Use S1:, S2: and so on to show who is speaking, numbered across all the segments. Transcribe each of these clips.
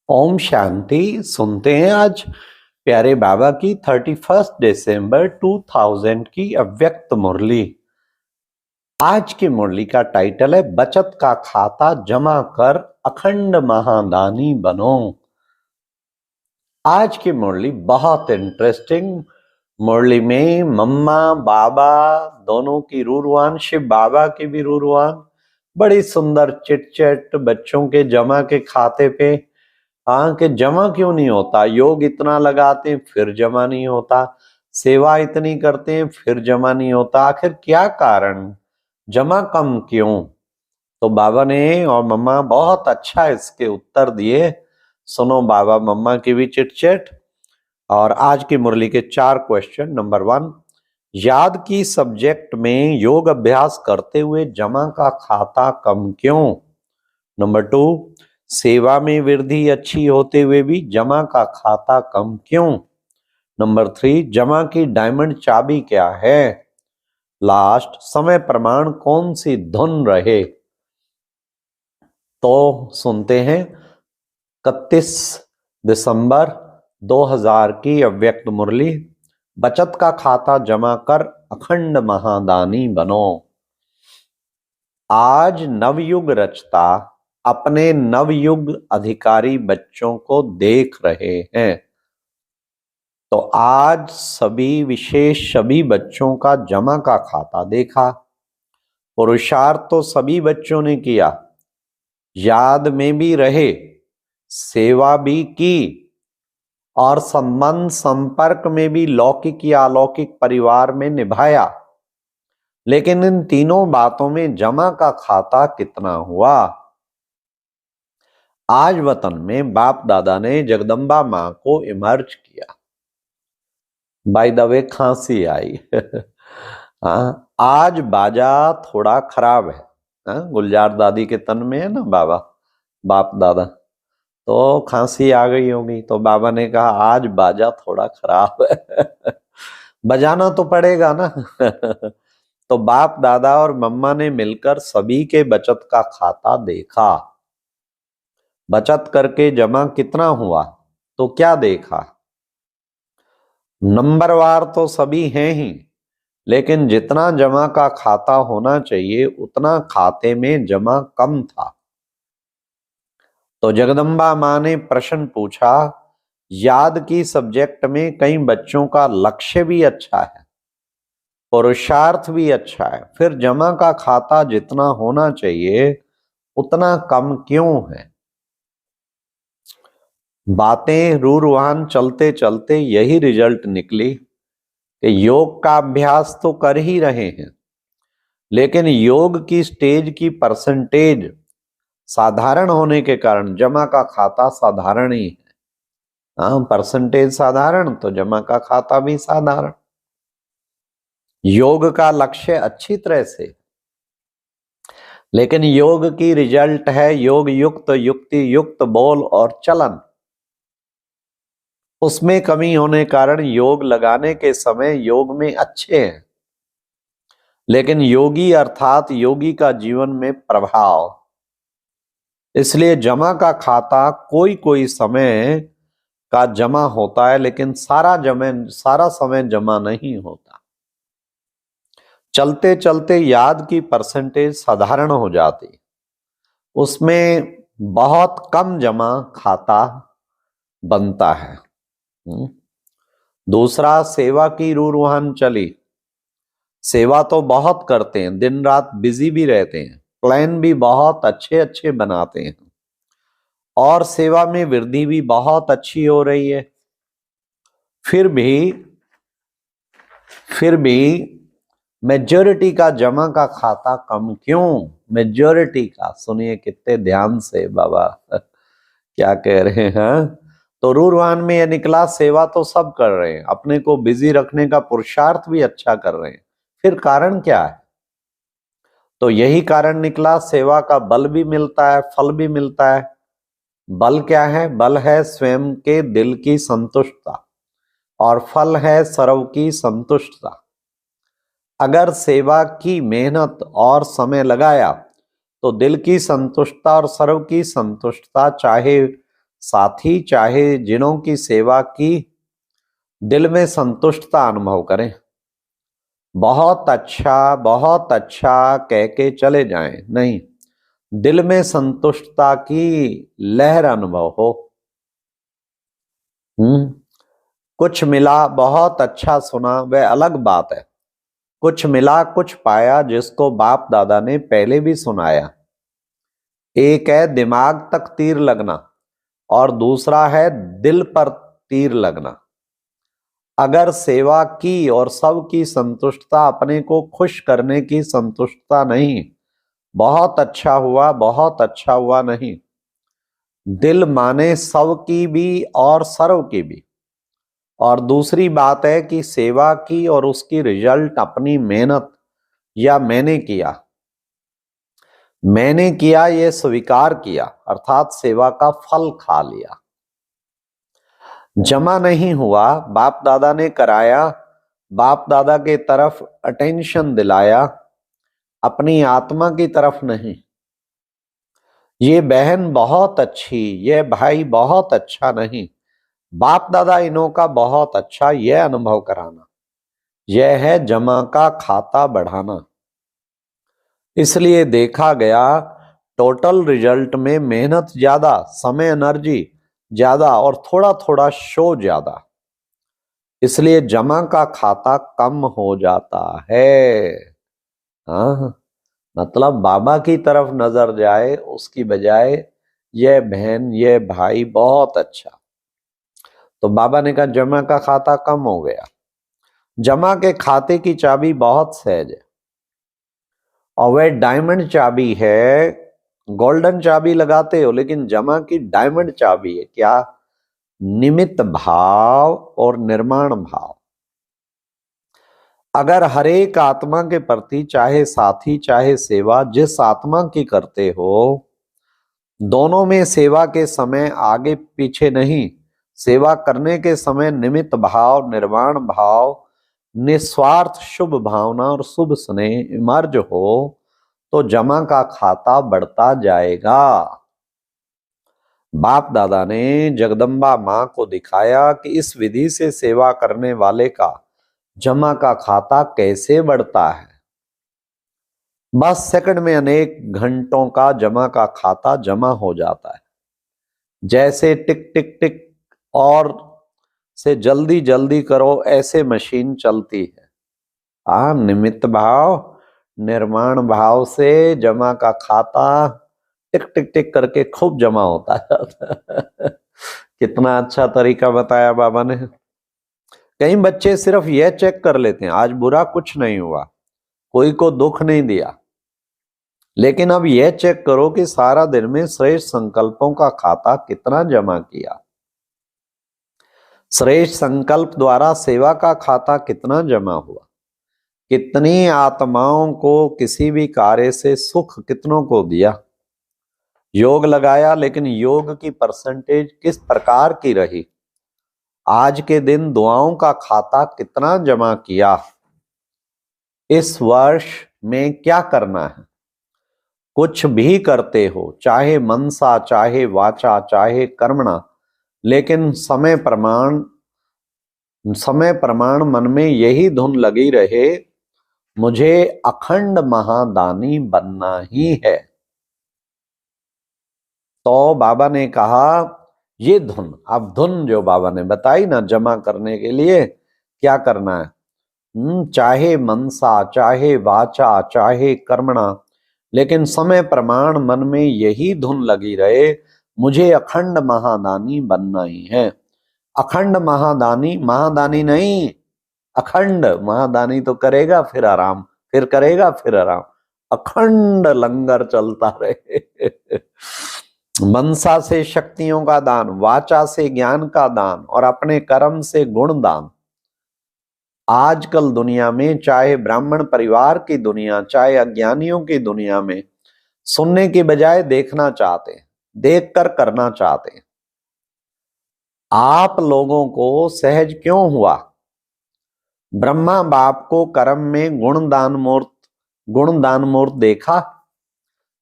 S1: ओम शांति। सुनते हैं आज प्यारे बाबा की 31 दिसंबर 2000 की अव्यक्त मुरली। आज की मुरली का टाइटल है बचत का खाता जमा कर अखंड महादानी बनो। आज की मुरली बहुत इंटरेस्टिंग मुरली में मम्मा बाबा दोनों की रूरवान, शिव बाबा की भी रूरवान, बड़ी सुंदर चिट बच्चों के जमा के खाते पे। हाँ कि जमा क्यों नहीं होता, योग इतना लगाते हैं फिर जमा नहीं होता, सेवा इतनी करते हैं फिर जमा नहीं होता, आखिर क्या कारण, जमा कम क्यों। तो बाबा ने और मम्मा बहुत अच्छा इसके उत्तर दिए। सुनो बाबा मम्मा की भी चिट। और आज की मुरली के 4 क्वेश्चन। नंबर 1, याद की सब्जेक्ट में योग अभ्यास करते हुए जमा का खाता कम क्यों। नंबर 2, सेवा में वृद्धि अच्छी होते हुए भी जमा का खाता कम क्यों। नंबर 3, जमा की डायमंड चाबी क्या है। लास्ट, समय प्रमाण कौन सी धुन रहे। तो सुनते हैं 31 दिसंबर 2000 की अव्यक्त मुरली। बचत का खाता जमा कर अखंड महादानी बनो। आज नवयुग रचता अपने नवयुग अधिकारी बच्चों को देख रहे हैं। तो आज सभी बच्चों का जमा का खाता देखा। पुरुषार्थ तो सभी बच्चों ने किया, याद में भी रहे, सेवा भी की और संबंध संपर्क में भी लौकिक या अलौकिक परिवार में निभाया। लेकिन इन तीनों बातों में जमा का खाता कितना हुआ। आज वतन में बाप दादा ने जगदम्बा मां को इमर्ज किया। बाय द वे खांसी आई हाँ, आज बाजा थोड़ा खराब है। हाँ, गुलजार दादी के तन में है ना बाबा, बाप दादा, तो खांसी आ गई होगी। तो बाबा ने कहा आज बाजा थोड़ा खराब है बजाना तो पड़ेगा ना तो बाप दादा और मम्मा ने मिलकर सभी के बचत का खाता देखा। बचत करके जमा कितना हुआ, तो क्या देखा, नंबरवार तो सभी हैं ही, लेकिन जितना जमा का खाता होना चाहिए उतना खाते में जमा कम था। तो जगदम्बा मां ने प्रश्न पूछा, याद की सब्जेक्ट में कई बच्चों का लक्ष्य भी अच्छा है, पुरुषार्थ भी अच्छा है, फिर जमा का खाता जितना होना चाहिए उतना कम क्यों है। बातें रूरवान चलते चलते यही रिजल्ट निकली कि योग का अभ्यास तो कर ही रहे हैं, लेकिन योग की स्टेज की परसेंटेज साधारण होने के कारण जमा का खाता साधारण ही है। हाँ, परसेंटेज साधारण तो जमा का खाता भी साधारण। योग का लक्ष्य अच्छी तरह से, लेकिन योग की रिजल्ट है योग युक्त, युक्ति युक्त बोल और चलन। उसमें कमी होने कारण योग लगाने के समय योग में अच्छे हैं, लेकिन योगी अर्थात योगी का जीवन में प्रभाव। इसलिए जमा का खाता कोई कोई समय का जमा होता है, लेकिन सारा समय जमा नहीं होता। चलते चलते याद की परसेंटेज साधारण हो जाती, उसमें बहुत कम जमा खाता बनता है। दूसरा, सेवा की रूरवान चली। सेवा तो बहुत करते हैं, दिन रात बिजी भी रहते हैं, प्लान भी बहुत अच्छे अच्छे बनाते हैं और सेवा में वृद्धि भी बहुत अच्छी हो रही है। फिर भी मेजॉरिटी का जमा का खाता कम क्यों। मेजॉरिटी का, सुनिए कितने ध्यान से बाबा क्या कह रहे हैं। तो रूरवान में यह निकला, सेवा तो सब कर रहे हैं, अपने को बिजी रखने का पुरुषार्थ भी अच्छा कर रहे हैं, फिर कारण क्या है। तो यही कारण निकला, सेवा का बल भी मिलता है, फल भी मिलता है। बल क्या है, बल है स्वयं के दिल की संतुष्टता और फल है सर्व की संतुष्टता। अगर सेवा की मेहनत और समय लगाया तो दिल की संतुष्टता और सर्व की संतुष्टता चाहे साथी चाहे जिन्हों की सेवा की दिल में संतुष्टता अनुभव करें। बहुत अच्छा कह के चले जाएं, नहीं, दिल में संतुष्टता की लहर अनुभव हो। कुछ मिला, बहुत अच्छा सुना, वह अलग बात है। कुछ मिला कुछ पाया जिसको बाप दादा ने पहले भी सुनाया। एक है दिमाग तक तीर लगना और दूसरा है दिल पर तीर लगना। अगर सेवा की और सबकी संतुष्टता अपने को खुश करने की संतुष्टता नहीं, बहुत अच्छा हुआ नहीं, दिल माने सब की भी और सर्व की भी। और दूसरी बात है कि सेवा की और उसकी रिजल्ट अपनी मेहनत या मैंने किया ये स्वीकार किया, अर्थात सेवा का फल खा लिया। जमा नहीं हुआ, बाप दादा ने कराया, बाप दादा के तरफ अटेंशन दिलाया, अपनी आत्मा की तरफ नहीं। ये बहन बहुत अच्छी, ये भाई बहुत अच्छा नहीं, बाप दादा इन्हों का बहुत अच्छा, यह अनुभव कराना, यह है जमा का खाता बढ़ाना। इसलिए देखा गया टोटल रिजल्ट में मेहनत ज्यादा, समय एनर्जी ज्यादा और थोड़ा थोड़ा शो ज्यादा, इसलिए जमा का खाता कम हो जाता है। हाँ, मतलब बाबा की तरफ नजर जाए उसकी बजाय यह बहन यह भाई बहुत अच्छा, तो बाबा ने कहा जमा का खाता कम हो गया। जमा के खाते की चाबी बहुत सहज है और वह डायमंड चाबी है। गोल्डन चाबी लगाते हो लेकिन जमा की डायमंड चाबी है क्या? निमित्त भाव और निर्माण भाव। अगर हर एक आत्मा के प्रति चाहे साथी चाहे सेवा जिस आत्मा की करते हो, दोनों में सेवा के समय आगे पीछे नहीं, सेवा करने के समय निमित्त भाव निर्माण भाव निस्वार्थ शुभ भावना और शुभ स्नेह इमर्ज हो तो जमा का खाता बढ़ता जाएगा। बाप दादा ने जगदम्बा मां को दिखाया कि इस विधि से सेवा करने वाले का जमा का खाता कैसे बढ़ता है। बस सेकंड में अनेक घंटों का जमा का खाता जमा हो जाता है। जैसे टिक टिक टिक और से जल्दी जल्दी करो ऐसे मशीन चलती है। निमित्त भाव निर्माण भाव से जमा का खाता टिक टिक टिक करके खूब जमा होता है। कितना अच्छा तरीका बताया बाबा ने। कई बच्चे सिर्फ यह चेक कर लेते हैं आज बुरा कुछ नहीं हुआ, कोई को दुख नहीं दिया, लेकिन अब यह चेक करो कि सारा दिन में श्रेष्ठ संकल्पों का खाता कितना जमा किया, श्रेष्ठ संकल्प द्वारा सेवा का खाता कितना जमा हुआ, कितनी आत्माओं को किसी भी कार्य से सुख कितनों को दिया, योग लगाया लेकिन योग की परसेंटेज किस प्रकार की रही, आज के दिन दुआओं का खाता कितना जमा किया, इस वर्ष में क्या करना है। कुछ भी करते हो चाहे मनसा चाहे वाचा चाहे कर्मणा, लेकिन समय प्रमाण मन में यही धुन लगी रहे, मुझे अखंड महादानी बनना ही है। तो बाबा ने कहा ये धुन, अब धुन जो बाबा ने बताई ना जमा करने के लिए क्या करना है, चाहे मनसा चाहे वाचा चाहे कर्मणा, लेकिन समय प्रमाण मन में यही धुन लगी रहे, मुझे अखंड महादानी बनना ही है। अखंड महादानी, महादानी नहीं, अखंड। महादानी तो करेगा फिर आराम, फिर करेगा फिर आराम, अखंड लंगर चलता रहे। मनसा से शक्तियों का दान, वाचा से ज्ञान का दान और अपने कर्म से गुण दान। आजकल दुनिया में चाहे ब्राह्मण परिवार की दुनिया चाहे अज्ञानियों की दुनिया में सुनने की बजाय देखना चाहते हैं, देखकर करना चाहते हैं। आप लोगों को सहज क्यों हुआ? ब्रह्मा बाप को कर्म में गुण दान मूर्त देखा,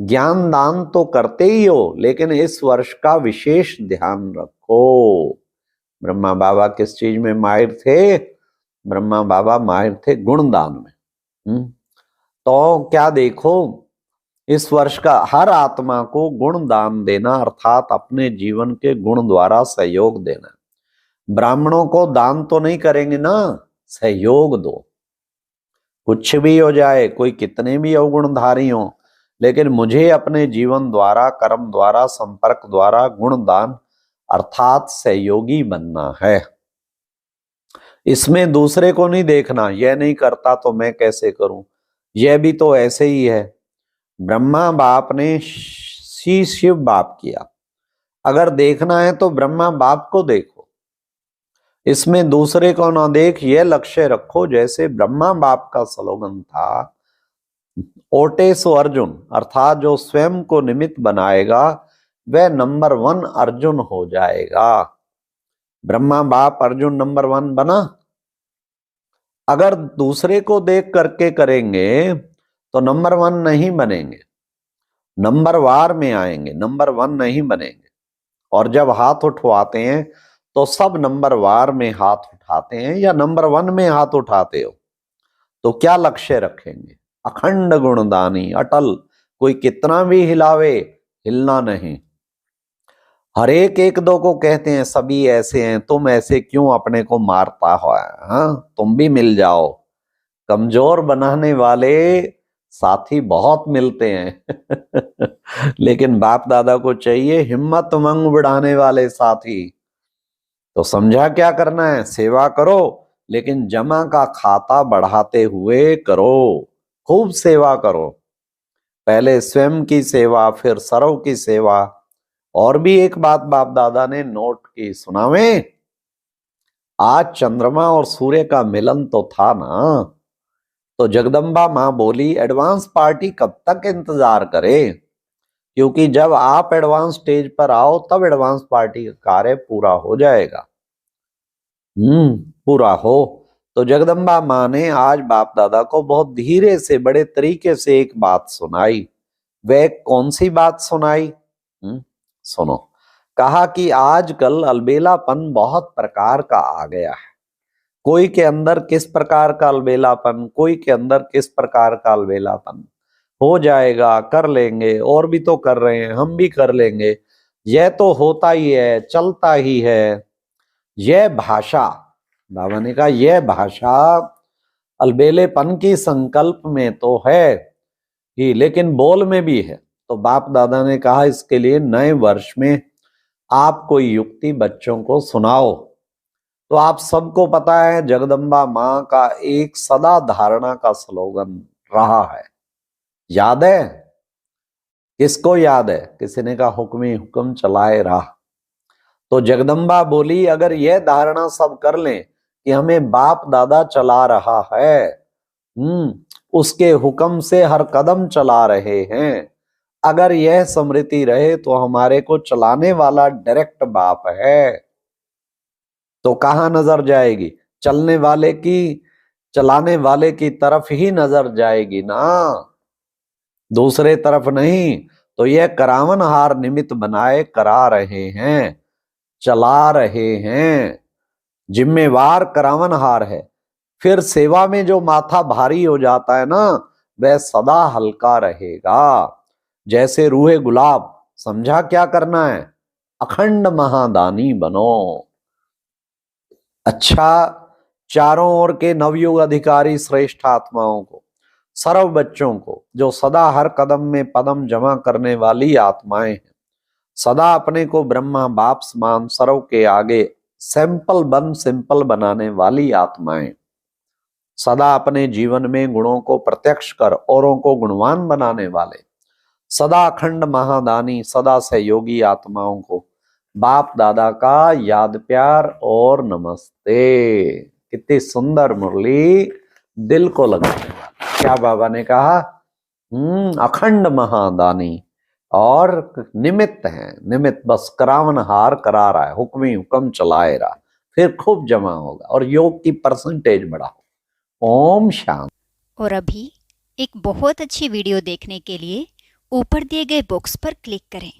S1: ज्ञान दान तो करते ही हो, लेकिन इस वर्ष का विशेष ध्यान रखो। ब्रह्मा बाबा किस चीज में माहिर थे? ब्रह्मा बाबा माहिर थे गुणदान में। तो क्या देखो, इस वर्ष का हर आत्मा को गुण दान देना, अर्थात अपने जीवन के गुण द्वारा सहयोग देना। ब्राह्मणों को दान तो नहीं करेंगे ना, सहयोग दो। कुछ भी हो जाए, कोई कितने भी अवगुणधारी हो, लेकिन मुझे अपने जीवन द्वारा, कर्म द्वारा, संपर्क द्वारा गुण दान अर्थात सहयोगी बनना है। इसमें दूसरे को नहीं देखना, यह नहीं करता तो मैं कैसे करूं, यह भी तो ऐसे ही है। ब्रह्मा बाप ने शिव बाप किया, अगर देखना है तो ब्रह्मा बाप को देखो, इसमें दूसरे को ना देख, यह लक्ष्य रखो। जैसे ब्रह्मा बाप का स्लोगन था, ओटे सो अर्जुन, अर्थात जो स्वयं को निमित्त बनाएगा वह नंबर 1 अर्जुन हो जाएगा। ब्रह्मा बाप अर्जुन नंबर 1 बना। अगर दूसरे को देख करके करेंगे तो नंबर 1 नहीं बनेंगे, नंबर वार में आएंगे, नंबर 1 नहीं बनेंगे। और जब हाथ उठवाते हैं तो सब नंबर वार में हाथ उठाते हैं या नंबर 1 में हाथ उठाते हो, तो क्या लक्ष्य रखेंगे? अखंड गुणदानी, अटल, कोई कितना भी हिलावे, हिलना नहीं। हर एक एक दो को कहते हैं सभी ऐसे हैं, तुम ऐसे क्यों अपने को मारता हो? हाँ, तुम भी मिल जाओ। कमजोर बनाने वाले साथी बहुत मिलते हैं लेकिन बाप दादा को चाहिए हिम्मत उमंग बढ़ाने वाले साथी। तो समझा क्या करना है? सेवा करो, लेकिन जमा का खाता बढ़ाते हुए करो, खूब सेवा करो। पहले स्वयं की सेवा, फिर सर्व की सेवा। और भी एक बात बाप दादा ने नोट की, सुनावे? आज चंद्रमा और सूर्य का मिलन तो था ना, तो जगदम्बा मां बोली एडवांस पार्टी कब तक इंतजार करे, क्योंकि जब आप एडवांस स्टेज पर आओ तब एडवांस पार्टी का कार्य पूरा हो जाएगा। पूरा हो। तो जगदम्बा मां ने आज बाप दादा को बहुत धीरे से, बड़े तरीके से एक बात सुनाई। वह कौन सी बात सुनाई? सुनो। कहा कि आजकल अलबेलापन बहुत प्रकार का आ गया है। कोई के अंदर किस प्रकार का अलबेलापन, कोई के अंदर किस प्रकार का अलबेलापन। हो जाएगा, कर लेंगे, और भी तो कर रहे हैं, हम भी कर लेंगे, यह तो होता ही है, चलता ही है। यह भाषा, बाबा ने कहा, यह भाषा अलबेलेपन की संकल्प में तो है ही, लेकिन बोल में भी है। तो बाप दादा ने कहा इसके लिए नए वर्ष में आप कोई युक्ति बच्चों को सुनाओ। तो आप सबको पता है जगदम्बा मां का एक सदा धारणा का स्लोगन रहा है, याद है? किसको याद है? किसी ने कहा हुक्म ही हुक्म चलाए राह। तो जगदम्बा बोली अगर यह धारणा सब कर लें कि हमें बाप दादा चला रहा है, उसके हुक्म से हर कदम चला रहे हैं, अगर यह स्मृति रहे तो हमारे को चलाने वाला डायरेक्ट बाप है, तो कहां नजर जाएगी? चलने वाले की, चलाने वाले की तरफ ही नजर जाएगी ना, दूसरे तरफ नहीं। तो यह करावन हार निमित्त बनाए करा रहे हैं, चला रहे हैं, जिम्मेवार करावन हार है। फिर सेवा में जो माथा भारी हो जाता है ना, वह सदा हल्का रहेगा। जैसे रूहे गुलाब। समझा क्या करना है? अखंड महादानी बनो। अच्छा, चारों ओर के नवयुग अधिकारी श्रेष्ठ आत्माओं को, सर्व बच्चों को, जो सदा हर कदम में पदम जमा करने वाली आत्माएं हैं, सदा अपने को ब्रह्मा बाप समान सर्व के आगे सिंपल बनाने वाली आत्माएं, सदा अपने जीवन में गुणों को प्रत्यक्ष कर औरों को गुणवान बनाने वाले, सदा अखंड महादानी, सदा सहयोगी आत्माओं को बाप दादा का याद प्यार और नमस्ते। कितनी सुंदर मुरली, दिल को लगाने वाली। क्या बाबा ने कहा? अखंड महादानी और निमित्त है, निमित्त बस करावन हार करा रहा है, हुक्म ही हुक्म चलाए रहा, फिर खूब जमा होगा और योग की परसेंटेज बढ़ाओ। ओम शांति।
S2: और अभी एक बहुत अच्छी वीडियो देखने के लिए ऊपर दिए गए बॉक्स पर क्लिक करें।